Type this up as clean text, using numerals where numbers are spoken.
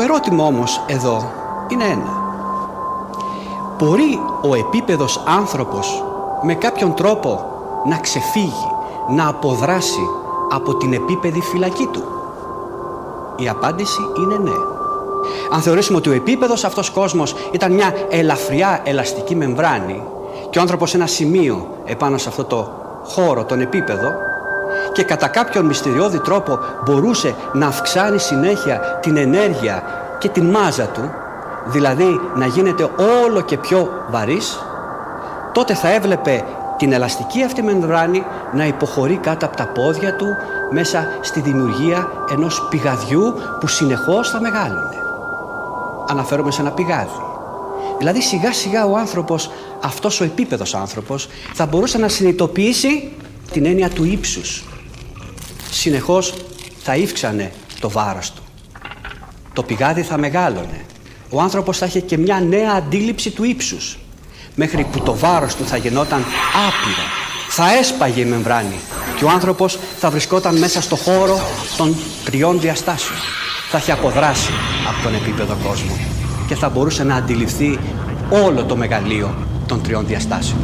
Το ερώτημα όμως εδώ είναι ένα. Μπορεί ο επίπεδος άνθρωπος με κάποιον τρόπο να ξεφύγει, να αποδράσει από την επίπεδη φυλακή του? Η απάντηση είναι ναι. Αν θεωρήσουμε ότι ο επίπεδος αυτός κόσμος ήταν μια ελαφριά ελαστική μεμβράνη και ο άνθρωπος ένα σημείο επάνω σε αυτό το χώρο, τον επίπεδο, και κατά κάποιον μυστηριώδη τρόπο μπορούσε να αυξάνει συνέχεια την ενέργεια και την μάζα του, δηλαδή να γίνεται όλο και πιο βαρύς, τότε θα έβλεπε την ελαστική αυτή μεμβράνη να υποχωρεί κάτω από τα πόδια του μέσα στη δημιουργία ενός πηγαδιού που συνεχώς θα μεγάλωνε. Αναφέρομαι σε ένα πηγάδι. Δηλαδή σιγά σιγά ο άνθρωπος, αυτός ο επίπεδος άνθρωπος, θα μπορούσε να συνειδητοποιήσει την έννοια του ύψους. Συνεχώς θα ύφξανε το βάρος του. Το πηγάδι θα μεγάλωνε. Ο άνθρωπος θα είχε και μια νέα αντίληψη του ύψους, μέχρι που το βάρος του θα γινόταν άπειρο. Θα έσπαγε η μεμβράνη και ο άνθρωπος θα βρισκόταν μέσα στο χώρο των τριών διαστάσεων. Θα είχε αποδράσει από τον επίπεδο κόσμο και θα μπορούσε να αντιληφθεί όλο το μεγαλείο των τριών διαστάσεων.